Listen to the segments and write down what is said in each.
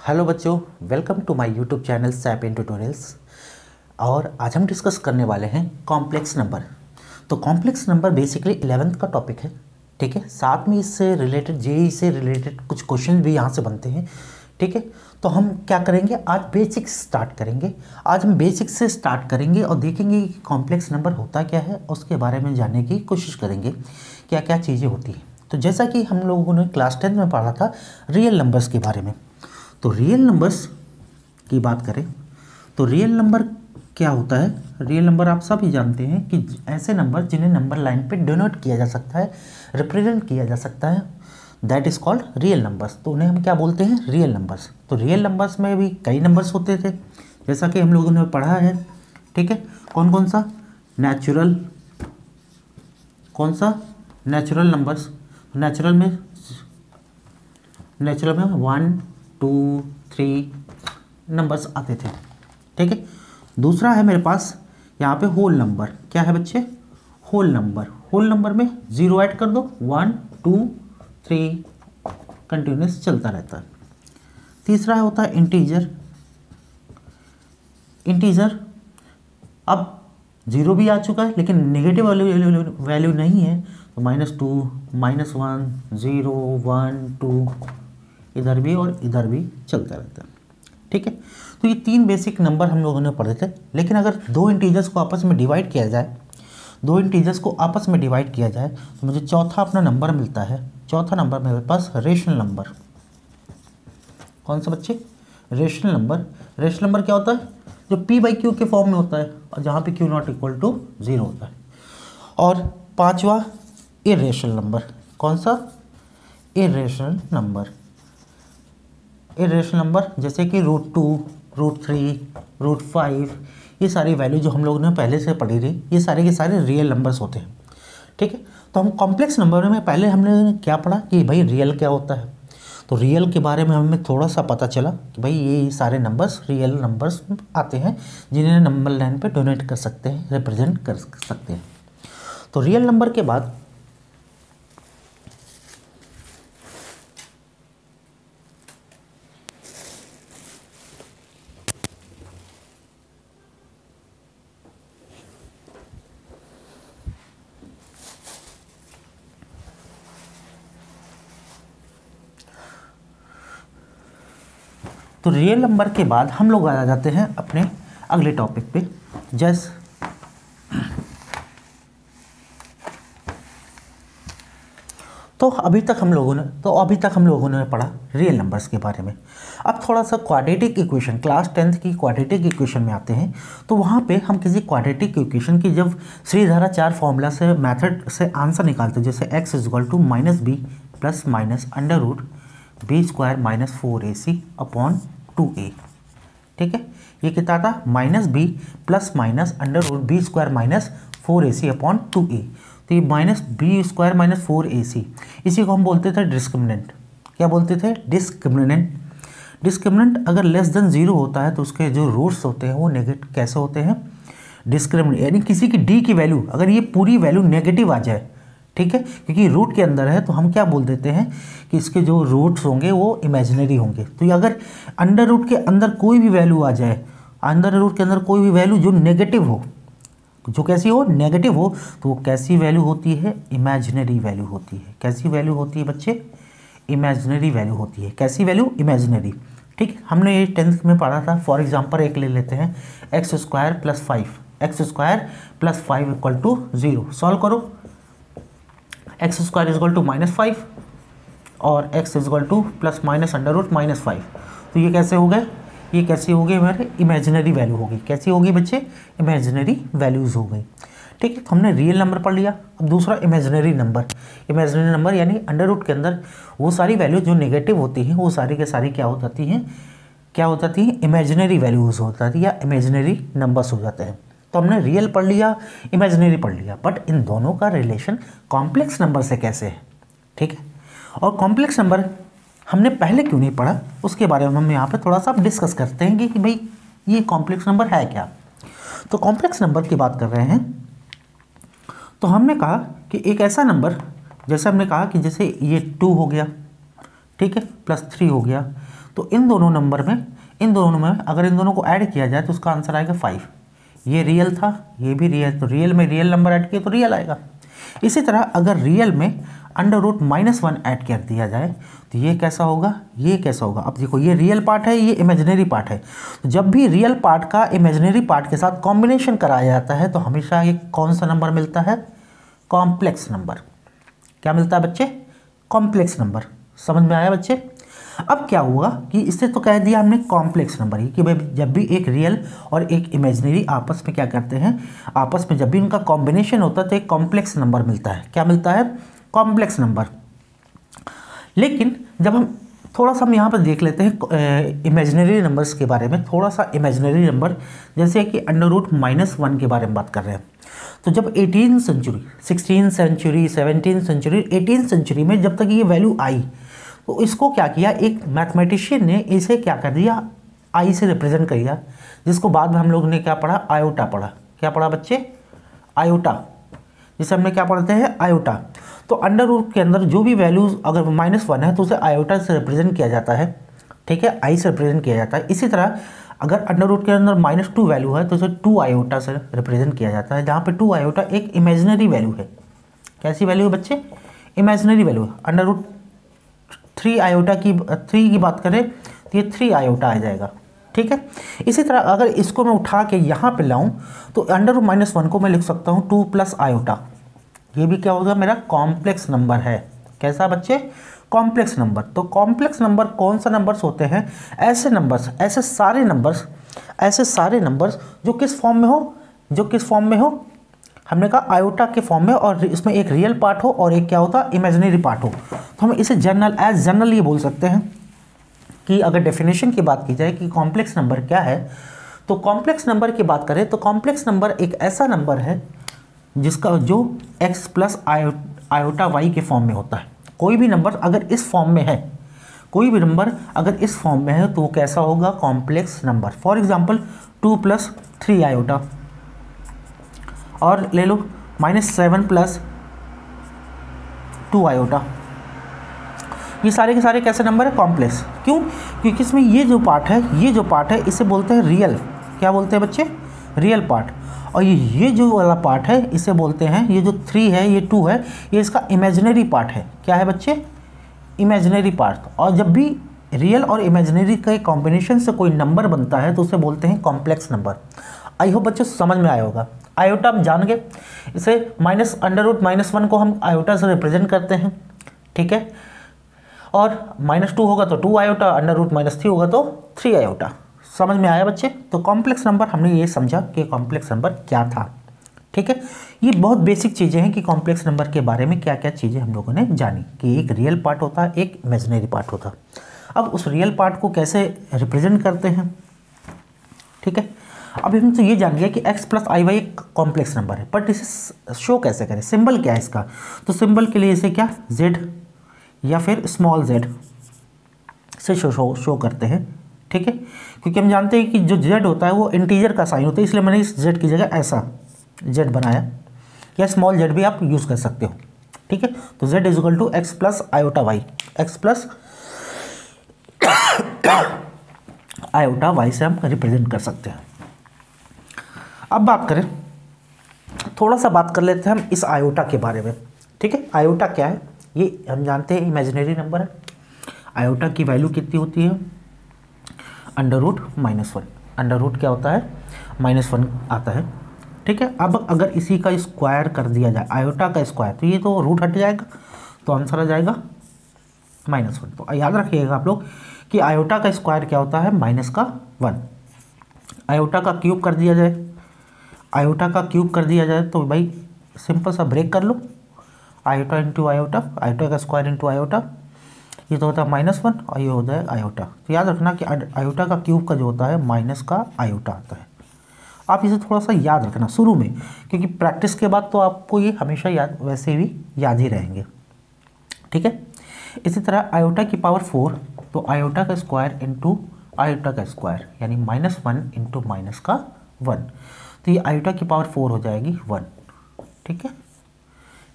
Hello बच्चों, welcome to my YouTube channel Sapien Tutorials. और आज हम डिस्कस करने वाले हैं कॉम्प्लेक्स नंबर। तो कॉम्प्लेक्स नंबर बेसिकली 11th का टॉपिक है, ठीक है। साथ में इससे रिलेटेड जेईई से रिलेटेड कुछ क्वेश्चन भी यहाँ से बनते हैं, ठीक है। तो हम क्या करेंगे, आज बेसिक्स स्टार्ट करेंगे। आज हम बेसिक्स से स्टार्ट करेंगे और देखेंगे कि कॉम्प्लेक्स नंबर होता क्या है, उसके बारे में जानने की कोशिश करेंगे क्या क्या चीज़ें होती हैं। तो जैसा कि हम लोगों ने क्लास 10 में पढ़ा था रियल नंबर्स के बारे में, तो रियल नंबर्स की बात करें तो रियल नंबर क्या होता है। रियल नंबर आप सभी जानते हैं कि ऐसे नंबर जिन्हें नंबर लाइन पे डिनोट किया जा सकता है, रिप्रेजेंट किया जा सकता है, that is called real numbers. तो उन्हें हम क्या बोलते हैं, रियल नंबर्स। तो रियल नंबर्स में भी कई नंबर्स होते थे, जैसा कि हम लोगों ने पढ़ा है, ठीक है। कौन कौन सा, नेचुरल, कौन सा, नेचुरल नंबर्स। नेचुरल में 1 2 3 नंबर्स आते थे, ठीक है। दूसरा है मेरे पास यहाँ पे होल नंबर। क्या है बच्चे, होल नंबर। होल नंबर में 0 ऐड कर दो, 1 2 3 कंटिन्यूस चलता रहता है। तीसरा होता है इंटीजर। इंटीजर अब 0 भी आ चुका है लेकिन नेगेटिव वैल्यू नहीं है, तो -2 -1 0 1 2 इधर भी और इधर भी चलता रहता है, ठीक है। तो ये 3 बेसिक नंबर हम लोगों ने पढ़े थे। लेकिन अगर दो इंटीजर्स को आपस में डिवाइड किया जाए, तो मुझे चौथा अपना नंबर मिलता है। चौथा नंबर मेरे पास रेशनल नंबर। कौन सा बच्चे, रेशनल नंबर। रेशनल नंबर क्या होता है, जो p/q के फॉर्म में होता है और जहाँ पे q नॉट इक्वल टू 0 होता है। और पांचवा इरेशनल नंबर। कौन सा, इरेशनल नंबर। इरेशनल नंबर जैसे कि √2 √3 √5, ये सारी वैल्यू जो हम लोगों ने पहले से पढ़ी थी, ये सारे के सारे रियल नंबर्स होते हैं, ठीक है। तो हम कॉम्प्लेक्स नंबर में पहले हमने क्या पढ़ा कि भाई रियल क्या होता है। तो रियल के बारे में हमें थोड़ा सा पता चला कि भाई ये सारे नंबर्स रियल नंबर्स आते हैं, जिन्हें नंबर लाइन पे डोनेट कर सकते हैं, रिप्रेजेंट कर सकते हैं। तो रियल नंबर के बाद रियल नंबर के बाद हम लोग आ जाते हैं अपने अगले टॉपिक पे। तो अभी तक हम लोगों ने पढ़ा रियल नंबर्स के बारे में। अब थोड़ा सा क्वाड्रेटिक इक्वेशन, क्लास 10th की क्वाड्रेटिक इक्वेशन में आते हैं। तो वहाँ पे हम किसी क्वाड्रेटिक इक्वेशन की जब श्रीधरा 4 फॉर्मूला से मेथड से आंसर निकालते हैं, जैसे x = -b + -√b² - 4ac upon 2a, ठीक है। ये कितना था, -b + -√b² - 4ac upon 2a। तो ये -b² - 4ac, इसी को हम बोलते थे डिस्क्रिमिनेंट। क्या बोलते थे, डिस्क्रिमिनेंट। डिस्क्रिमिनेंट अगर <0 होता है तो उसके जो रूट्स होते हैं वो नेगेटिव कैसे होते हैं, डिस्क्रिमिनेंट, यानी किसी की d की वैल्यू अगर ये पूरी वैल्यू नेगेटिव आ जाए, ठीक है, क्योंकि रूट के अंदर है, तो हम क्या बोल देते हैं कि इसके जो रूट्स होंगे वो इमेजिनरी होंगे। तो ये अगर अंडर रूट के अंदर कोई भी वैल्यू आ जाए, अंडर रूट के अंदर कोई भी वैल्यू जो नेगेटिव हो, जो कैसी हो, नेगेटिव हो, तो वो कैसी वैल्यू होती है, इमेजिनरी वैल्यू होती है। कैसी वैल्यू होती है बच्चे, इमेजिनरी वैल्यू होती है। कैसी वैल्यू, इमेजिनरी, ठीक। हमने ये 10th में पढ़ा था। फॉर एग्जांपल एक ले लेते हैं, x² + 5, x² + 5 = 0। सॉल्व करो, x² = -5 और x = ±√-5। तो ये कैसे हो गए, ये कैसी हो गई, हमारे इमेजिनरी वैल्यू होगी। कैसी होगी बच्चे, इमेजिनरी वैल्यूज़ हो गई, ठीक है। तो हमने रियल नंबर पढ़ लिया। अब दूसरा इमेजिनरी नंबर। इमेजिनरी नंबर यानी अंडर रूट के अंदर वो सारी वैल्यू जो नेगेटिव होती हैं वो सारी के सारी क्या हो जाती हैं, इमेजिनरी वैल्यूज़ हो जाती है या इमेजिनरी नंबर्स हो जाते हैं। तो हमने रियल पढ़ लिया, इमेजिनरी पढ़ लिया, बट इन दोनों का रिलेशन कॉम्प्लेक्स नंबर से कैसे है, ठीक है। और कॉम्प्लेक्स नंबर हमने पहले क्यों नहीं पढ़ा, उसके बारे में हम यहाँ पे थोड़ा सा डिस्कस करते हैं कि भाई ये कॉम्प्लेक्स नंबर है क्या। तो कॉम्प्लेक्स नंबर की बात कर रहे हैं, तो हमने कहा कि एक ऐसा नंबर, जैसे हमने कहा कि जैसे ये 2 हो गया, ठीक है, +3 हो गया। तो इन दोनों में अगर इन दोनों को ऐड किया जाए तो उसका आंसर आएगा 5। ये रियल था, ये भी रियल, तो रियल में रियल नंबर ऐड किए तो रियल आएगा। इसी तरह अगर रियल में √-1 ऐड कर दिया जाए तो ये कैसा होगा, ये कैसा होगा। अब देखो ये रियल पार्ट है, ये इमेजिनरी पार्ट है। तो जब भी रियल पार्ट का इमेजिनरी पार्ट के साथ कॉम्बिनेशन कराया जाता है तो हमेशा एक कौन सा नंबर मिलता है, कॉम्प्लेक्स नंबर। क्या मिलता है बच्चे, कॉम्प्लेक्स नंबर। समझ में आया बच्चे। अब क्या हुआ कि इससे तो कह दिया हमने कॉम्प्लेक्स नंबर ही कि भाई जब भी एक रियल और एक इमेजिनरी आपस में क्या करते हैं, आपस में जब भी उनका कॉम्बिनेशन होता है तो एक कॉम्प्लेक्स नंबर मिलता है। क्या मिलता है, कॉम्प्लेक्स नंबर। लेकिन जब हम थोड़ा सा हम यहाँ पर देख लेते हैं इमेजिनरी नंबर्स के बारे में, थोड़ा सा इमेजिनरी नंबर जैसे कि √-1 के बारे में बात कर रहे हैं। तो जब 18वीं सेंचुरी, 16वीं सेंचुरी, 17वीं सेंचुरी, 18वीं सेंचुरी में जब तक ये वैल्यू आई तो इसको क्या किया, एक मैथमेटिशियन ने इसे क्या कर दिया, आई से रिप्रेजेंट कर दिया, जिसको बाद में हम लोग ने क्या पढ़ा, आयोटा पढ़ा। क्या पढ़ा बच्चे, आयोटा, जिसे हमने क्या पढ़ते हैं, आयोटा। तो अंडर रूट के अंदर जो भी वैल्यूज अगर -1 है तो उसे आयोटा से रिप्रेजेंट किया जाता है, ठीक है, आई से रिप्रेजेंट किया जाता है। इसी तरह अगर अंडर रूट के अंदर -2 वैल्यू है तो उसे 2 आयोटा से रिप्रेजेंट किया जाता है, जहाँ पे 2 आयोटा एक इमेजिनरी वैल्यू है। कैसी वैल्यू है बच्चे, इमेजिनरी वैल्यू है। √3 आयोटा की 3 की बात करें तो ये 3 आयोटा आ जाएगा, ठीक है। इसी तरह अगर इसको मैं उठा के यहाँ पे लाऊं तो √-1 को मैं लिख सकता हूँ 2 + आयोटा। ये भी क्या होगा, मेरा कॉम्प्लेक्स नंबर है। कैसा बच्चे, कॉम्प्लेक्स नंबर। तो कॉम्प्लेक्स नंबर कौन सा नंबर्स होते हैं, ऐसे नंबर्स, ऐसे सारे नंबर्स जो किस फॉर्म में हो, हमने कहा आयोटा के फॉर्म में, और इसमें एक रियल पार्ट हो और एक क्या होता, इमेजिनरी पार्ट हो। तो हम इसे जनरल ये बोल सकते हैं कि अगर डेफिनेशन की बात की जाए कि कॉम्प्लेक्स नंबर क्या है, तो कॉम्प्लेक्स नंबर की बात करें तो कॉम्प्लेक्स नंबर एक ऐसा नंबर है जिसका जो x + आयोटा y के फॉर्म में होता है। कोई भी नंबर अगर इस फॉर्म में है, तो वो कैसा होगा, complex number. For example 2 + 3 iota, और ले लो -7 + 2 आयोटा। ये सारे के सारे कैसे नंबर है, कॉम्प्लेक्स। क्यों, क्योंकि इसमें ये जो पार्ट है इसे बोलते हैं रियल। क्या बोलते हैं बच्चे, रियल पार्ट। और ये जो वाला पार्ट है इसे बोलते हैं, ये जो 3 है, ये 2 है, ये इसका इमेजिनरी पार्ट है। क्या है बच्चे, इमेजिनरी पार्ट। और जब भी रियल और इमेजिनरी के कॉम्बिनेशन से कोई नंबर बनता है तो उसे बोलते हैं कॉम्प्लेक्स नंबर। आई होप बच्चे समझ में आया होगा। आयोटा हम जान गए, इसे √-1 को हम आयोटा से रिप्रेजेंट करते हैं, ठीक है। और -2 होगा तो 2 आयोटा, √-3 होगा तो 3 आयोटा। समझ में आया बच्चे। तो कॉम्प्लेक्स नंबर हमने ये समझा कि कॉम्प्लेक्स नंबर क्या था, ठीक है। ये बहुत बेसिक चीज़ें हैं कि कॉम्प्लेक्स नंबर के बारे में क्या क्या चीज़ें हम लोगों ने जानी, कि एक रियल पार्ट होता है, एक इमेजिनरी पार्ट होता है। अब उस रियल पार्ट को कैसे रिप्रेजेंट करते हैं, ठीक है। अब हम तो ये जान गया कि x + iy एक कॉम्प्लेक्स नंबर है, बट इसे शो कैसे करें, सिंबल क्या है इसका। तो सिंबल के लिए इसे क्या, z या फिर स्मॉल z से शो करते हैं, ठीक है। क्योंकि हम जानते हैं कि जो z होता है वो इंटीजर का साइन होता है, इसलिए मैंने इस z की जगह ऐसा z बनाया, या स्मॉल z भी आप यूज़ कर सकते हो, ठीक है। तो z = x + iota y, x + iota y से हम रिप्रेजेंट कर सकते हैं। अब थोड़ा सा बात कर लेते हैं हम इस आयोटा के बारे में, ठीक है। आयोटा क्या है, ये हम जानते हैं इमेजिनरी नंबर है। आयोटा की वैल्यू कितनी होती है, √-1। अंडर रूट क्या होता है, -1 आता है, ठीक है। अब अगर इसी का स्क्वायर कर दिया जाए, आयोटा का स्क्वायर, तो ये तो रूट हट जाएगा, तो आंसर आ जाएगा -1। तो याद रखिएगा आप लोग कि आयोटा का स्क्वायर क्या होता है, -1। आयोटा का क्यूब कर दिया जाए, तो भाई सिंपल सा ब्रेक कर लो, आयोटा इंटू आयोटा, आयोटा का स्क्वायर इंटू आयोटा, ये तो होता है -1 और ये होता है आयोटा। तो याद रखना कि आयोटा का क्यूब का जो होता है माइनस का आयोटा आता है। आप इसे थोड़ा सा याद रखना शुरू में, क्योंकि प्रैक्टिस के बाद तो आपको ये हमेशा याद, वैसे भी याद ही रहेंगे, ठीक है। इसी तरह आयोटा की पावर 4, तो आयोटा का स्क्वायर इंटू आयोटा का स्क्वायर, यानी -1 इंटू -1, तो ये आयोटा की पावर 4 हो जाएगी 1, ठीक है।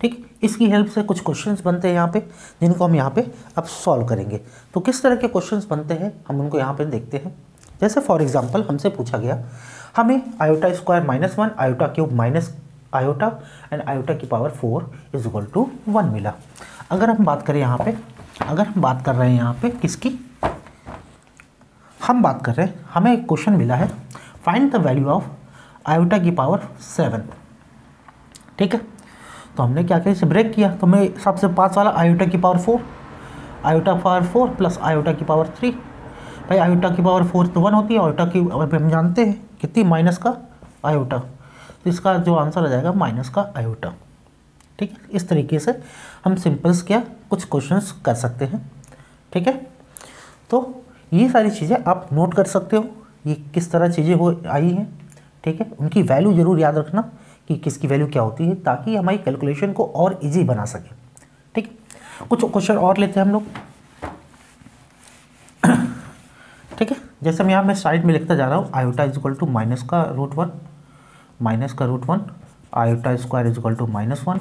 ठीक, इसकी हेल्प से कुछ क्वेश्चंस बनते हैं यहाँ पे, जिनको हम यहाँ पे अब सॉल्व करेंगे। तो किस तरह के क्वेश्चंस बनते हैं हम उनको यहाँ पे देखते हैं। जैसे फॉर एग्जांपल हमसे पूछा गया, हमें iota square -1 iota cube minus iota and iota की पावर 4 = 1 मिला। अगर हम बात करें यहाँ पे, अगर हम बात कर रहे हैं यहाँ पे किसकी, हम बात कर रहे हैं, हमें एक क्वेश्चन मिला है find the value of iota की पावर 7। ठीक है, तो हमने क्या किया, इसे ब्रेक किया। तो मैं सबसे पास वाला आयोटा की power 4, iota power 4 plus iota की पावर 3। भाई आयोटा की पावर 4 तो 1 होती है, आयोटा की हम जानते हैं कितनी, माइनस का आयोटा, तो इसका जो आंसर आ जाएगा माइनस का आयोटा। ठीक है, इस तरीके से हम सिंपल्स क्या कुछ क्वेश्चंस कर सकते हैं। ठीक है, तो ये सारी चीज़ें आप नोट कर सकते हो, ये किस तरह चीज़ें हो आई हैं। ठीक है, उनकी वैल्यू ज़रूर याद रखना कि किसकी वैल्यू क्या होती है, ताकि हमारी कैलकुलेशन को और इजी बना सके। ठीक, कुछ क्वेश्चन और लेते हैं हम लोग। ठीक है, जैसे मैं यहाँ मैं साइड में लिखता जा रहा हूँ, आयोटा = माइनस का रूट 1, माइनस का root 1, iota square = -1,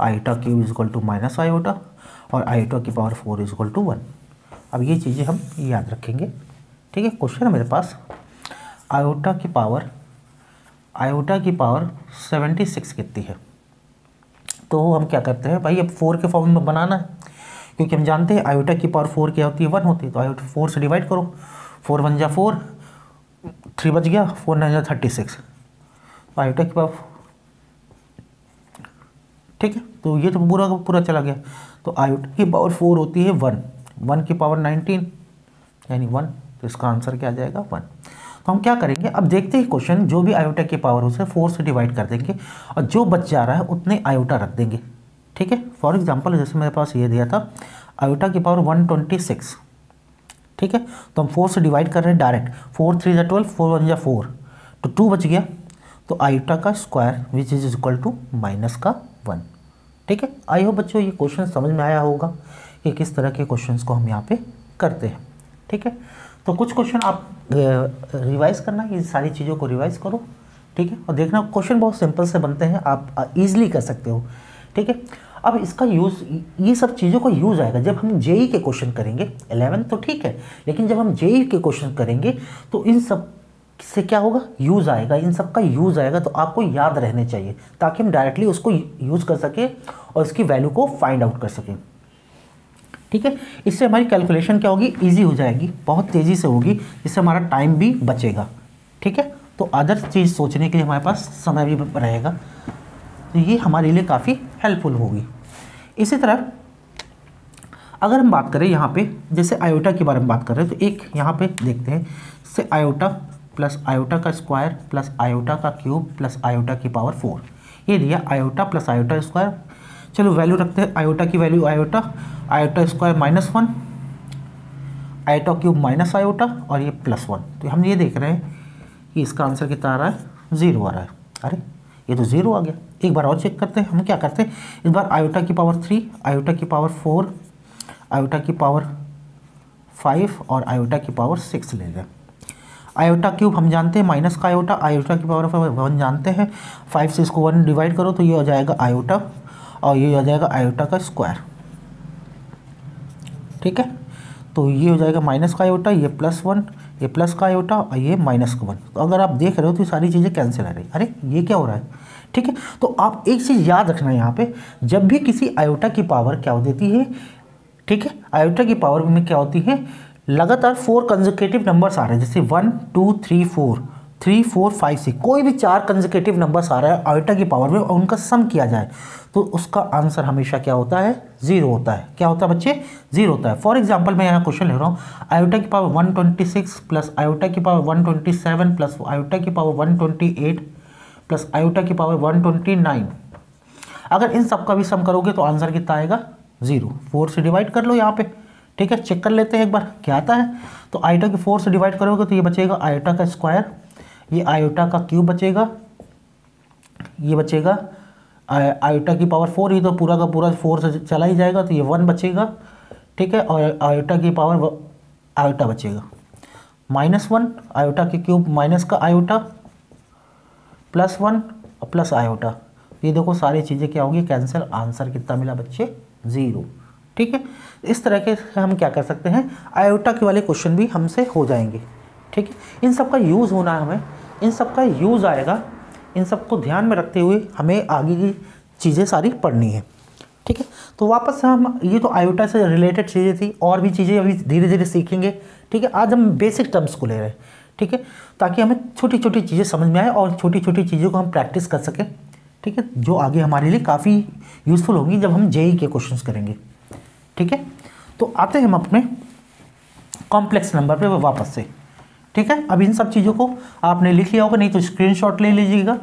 iota cube = minus iota और आयोटा की पावर 4 = 1। अब ये चीज़ें हम याद रखेंगे। ठीक है, क्वेश्चन है मेरे पास, आयोटा की पावर 76 कितनी है। तो हम क्या करते हैं भाई, अब 4 के फॉर्म में बनाना है, क्योंकि हम जानते हैं आयोटा की पावर 4 क्या होती है, 1 होती है। तो आयोटा 4 से डिवाइड करो, 4 1 जा 4, 3 बच गया, 4 9 जा 36, आयोटा की पावर। ठीक है, तो ये तो पूरा का पूरा चला गया। तो आयोटा की पावर 4 होती है 1, 1 की पावर 19 यानी 1, तो इसका आंसर क्या आ जाएगा 1। तो हम क्या करेंगे, अब देखते हैं क्वेश्चन, जो भी आयोटा की पावर उसे 4 से डिवाइड कर देंगे और जो बच जा रहा है उतने आयोटा रख देंगे। ठीक है, फॉर एग्जांपल जैसे मेरे पास ये दिया था आयोटा की पावर 126। ठीक है, तो हम 4 से डिवाइड कर रहे हैं डायरेक्ट, 4 3 जा 12, 4 1 जा 4, तो 2 बच गया। तो आयोटा का square which is equal to minus का 1। ठीक है, आई होप बच्चों ये क्वेश्चन समझ में आया होगा कि किस तरह के क्वेश्चंस को हम यहाँ पे करते हैं। ठीक है, तो कुछ क्वेश्चन आप रिवाइज करना, ये सारी चीज़ों को रिवाइज करो। ठीक है, और देखना क्वेश्चन बहुत सिंपल से बनते हैं, आप इजीली कर सकते हो। ठीक है, अब इसका यूज़, ये सब चीज़ों का यूज़ आएगा जब हम जेई के क्वेश्चन करेंगे। 11 तो ठीक है, लेकिन जब हम जेई के क्वेश्चन करेंगे तो इन सब से क्या होगा, यूज़ आएगा, इन सब का यूज़ आएगा, तो आपको याद रहने चाहिए ताकि हम डायरेक्टली उसको यूज़ कर सकें और इसकी वैल्यू को फाइंड आउट कर सकें। ठीक है, इससे हमारी कैलकुलेशन क्या होगी, इजी हो जाएगी, बहुत तेज़ी से होगी, इससे हमारा टाइम भी बचेगा। ठीक है, तो अदर चीज़ सोचने के लिए हमारे पास समय भी रहेगा, तो ये हमारे लिए काफ़ी हेल्पफुल होगी। इसी तरह अगर हम बात करें यहाँ पे, जैसे आयोटा के बारे में बात कर रहे हैं, तो एक यहाँ पे देखते हैं, जैसे आयोटा प्लस आयोटा का स्क्वायर प्लस आयोटा का क्यूब प्लस आयोटा की पावर 4, ये दिया आयोटा प्लस आयोटा स्क्वायर। चलो वैल्यू रखते हैं, आयोटा की value iota, iota square -1, iota cube minus iota और ये +1। तो हम ये देख रहे हैं कि इसका आंसर कितना आ रहा है, 0 आ रहा है। अरे ये तो 0 आ गया, एक बार और चेक करते हैं। हम क्या करते हैं, इस बार आयोटा की पावर 3, आयोटा की पावर 4, आयोटा की पावर 5 और आयोटा की पावर 6 ले लें। आयोटा क्यूब हम जानते हैं माइनस का आयोटा, आयोटा की पावर 1 जानते हैं, 5 से इसको 1 डिवाइड करो तो ये हो जाएगा आयोटा और ये हो जाएगा आयोटा का स्क्वायर। ठीक है, तो ये हो जाएगा माइनस का आयोटा, ये +1, ये प्लस का आयोटा और ये -1। तो अगर आप देख रहे हो तो ये सारी चीज़ें कैंसिल आ रही। अरे ये क्या हो रहा है। ठीक है, तो आप एक चीज़ याद रखना यहाँ पे, जब भी किसी आयोटा की पावर क्या हो देती है, ठीक है, आयोटा की पावर में क्या होती है, लगातार 4 कंसेक्यूटिव नंबर्स आ रहे हैं, जैसे 1 2 3 4, 3 4 5 6, कोई भी 4 कंसेक्यूटिव नंबर्स आ रहा है आयोटा की पावर में और उनका सम किया जाए तो उसका आंसर हमेशा क्या होता है, 0 होता है। क्या होता है बच्चे, 0 होता है। फॉर एग्जांपल मैं यहाँ क्वेश्चन ले रहा हूँ, आयोटा की पावर 126 प्लस आयोटा की पावर 127 प्लस आयोटा की पावर 128 प्लस आयोटा की पावर 129। अगर इन सब का भी सम करोगे तो आंसर कितना आएगा, 0। 4 से डिवाइड कर लो यहाँ पे। ठीक है, चेक कर लेते हैं एक बार क्या आता है। तो आयोटा की 4 से डिवाइड करोगे तो ये बचेगा आयोटा का स्क्वायर, ये आयोटा का क्यूब बचेगा, ये बचेगा आयोटा की पावर 4, ये तो पूरा का पूरा 4 से चला ही जाएगा तो ये 1 बचेगा। ठीक है, और आयोटा की पावर आयोटा बचेगा -1, आयोटा के क्यूब माइनस का आयोटा, +1 और प्लस आयोटा, तो ये देखो सारी चीज़ें क्या होगी, कैंसिल, आंसर कितना मिला बच्चे, 0। ठीक है, इस तरह के हम क्या कर सकते हैं, आयोटा के वाले क्वेश्चन भी हमसे हो जाएंगे। ठीक है, इन सब का यूज़ होना है हमें, इन सब का यूज़ आएगा, इन सब को ध्यान में रखते हुए हमें आगे की चीज़ें सारी पढ़नी है। ठीक है, तो वापस से हम, ये तो आयोटा से रिलेटेड चीज़ें थी, और भी चीज़ें अभी धीरे धीरे सीखेंगे। ठीक है, आज हम बेसिक टर्म्स को ले रहे हैं। ठीक है, ताकि हमें छोटी छोटी चीज़ें समझ में आए और छोटी छोटी चीज़ों को हम प्रैक्टिस कर सकें। ठीक है, जो आगे हमारे लिए काफ़ी यूज़फुल होगी जब हम जेईई के क्वेश्चंस करेंगे। ठीक है, तो आते हैं हम अपने कॉम्प्लेक्स नंबर पे वापस से। ठीक है, अब इन सब चीज़ों को आपने लिख लिया होगा, नहीं तो स्क्रीनशॉट ले लीजिएगा।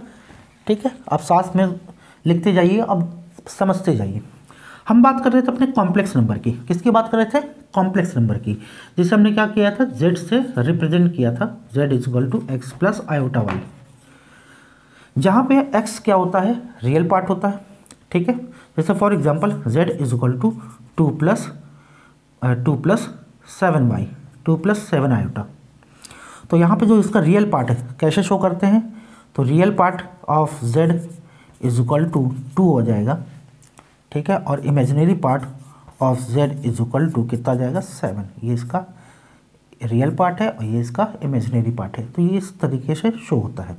ठीक है, आप साथ में लिखते जाइए, अब समझते जाइए। हम बात कर रहे थे अपने कॉम्प्लेक्स नंबर की, किसकी बात कर रहे थे, कॉम्प्लेक्स नंबर की, जिसे हमने क्या किया था, z से रिप्रेजेंट किया था, z equal to x plus iota y, जहाँ पे x क्या होता है, रियल पार्ट होता है। ठीक है, जैसे for example z equal to 2 plus 7y, 2 plus 7 iota. तो यहाँ पे जो इसका रियल पार्ट है कैसे शो करते हैं, तो real part of z is equal to 2 हो जाएगा। ठीक है, और imaginary part of z is equal to कितना जाएगा, 7। ये इसका रियल पार्ट है और ये इसका इमेजिनरी पार्ट है। तो ये इस तरीके से शो होता है।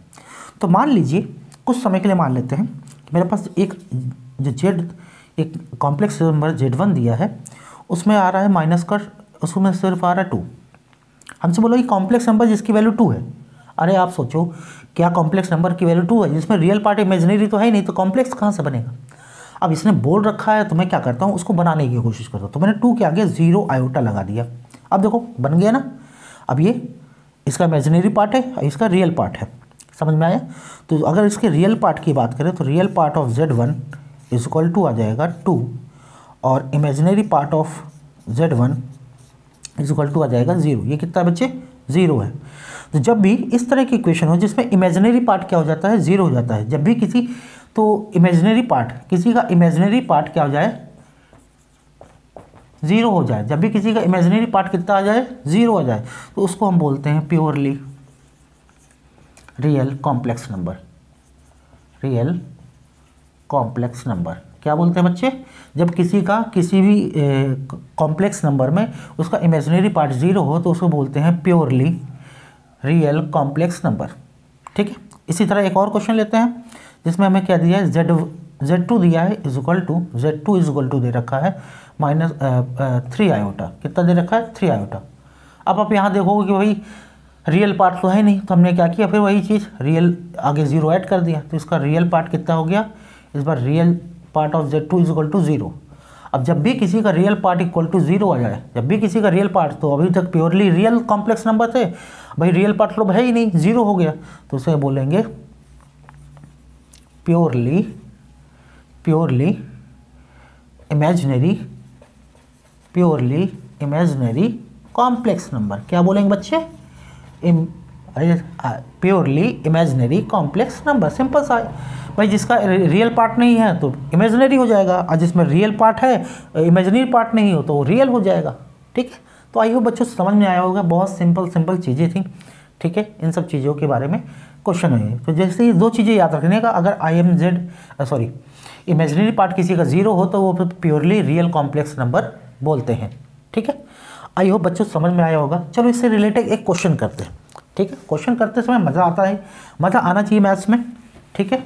तो मान लीजिए कुछ समय के लिए मान लेते हैं कि मेरे पास एक जो z, एक कॉम्प्लेक्स नंबर z1 दिया है, उसमें आ रहा है माइनस कर, उसमें सिर्फ आ रहा है 2। हमसे बोलो ये कॉम्प्लेक्स नंबर जिसकी वैल्यू 2 है। अरे आप सोचो, क्या कॉम्प्लेक्स नंबर की वैल्यू 2 है जिसमें रियल पार्ट इमेजिनरी तो है ही नहीं, तो कॉम्प्लेक्स कहाँ से बनेगा। अब इसने बोल रखा है तो मैं क्या करता हूँ, उसको बनाने की कोशिश करता हूँ। तो मैंने 2 के आगे 0 आयोटा लगा दिया। अब देखो बन गया ना। अब ये इसका इमेजिनरी पार्ट है, इसका रियल पार्ट है, समझ में आया। तो अगर इसके रियल पार्ट की बात करें तो real part of z1 is equal to आ जाएगा 2, और imaginary part of z1 is equal to आ जाएगा 0। ये कितना बच्चे, 0 है। तो जब भी इस तरह की इक्वेशन हो जिसमें इमेजिनरी पार्ट क्या हो जाता है, 0 हो जाता है, जब भी किसी, तो इमेजिनरी पार्ट, किसी का इमेजिनरी पार्ट क्या हो जाए, 0 हो जाए, जब भी किसी का इमेजिनरी पार्ट कितना आ जाए, 0 हो जाए, तो उसको हम बोलते हैं purely real complex number. Real complex number क्या बोलते हैं बच्चे, जब किसी का किसी भी कॉम्प्लेक्स नंबर में उसका इमेजिनरी पार्ट 0 हो तो उसको बोलते हैं प्योरली रियल कॉम्प्लेक्स नंबर। ठीक है, इसी तरह एक और क्वेश्चन लेते हैं जिसमें हमें क्या दिया है, z2 दिया है is equal to, z2 is equal to दे रखा है माइनस 3 आयोटा। कितना दे रखा है, 3 आयोटा। अब आप यहाँ देखोगे कि भाई रियल पार्ट तो है नहीं, तो हमने क्या किया, फिर वही चीज़ रियल आगे 0 ऐड कर दिया, तो इसका रियल पार्ट कितना हो गया, इस बार real part of z2 is equal to 0। अब जब भी किसी का रियल पार्ट इक्वल टू 0 आ जाए, जब भी किसी का रियल पार्ट, तो अभी तक प्योरली रियल कॉम्प्लेक्स नंबर थे, भाई रियल पार्ट तो है ही नहीं, 0 हो गया, तो उसे बोलेंगे प्योरली इमेजिनरी कॉम्प्लेक्स नंबर। क्या बोलेंगे बच्चे, purely imaginary complex number. Simple सा है भाई, जिसका रियल पार्ट नहीं है तो इमेजिनरी हो जाएगा, और जिसमें रियल पार्ट है, इमेजिनरी पार्ट नहीं हो तो रियल हो जाएगा। ठीक है, तो आई होप बच्चों समझ में आया होगा, बहुत सिंपल चीज़ें थी। ठीक है, इन सब चीज़ों के बारे में क्वेश्चन है। तो जैसे ये 2 चीज़ें याद रखने का, अगर इमेजिनरी पार्ट किसी का 0 हो तो वो प्योरली रियल कॉम्प्लेक्स नंबर बोलते हैं। ठीक है, आई होप बच्चों समझ में आया होगा। चलो इससे रिलेटेड एक क्वेश्चन करते हैं। ठीक है, क्वेश्चन करते समय मज़ा आता है, मज़ा आना चाहिए मैथ्स में। ठीक है,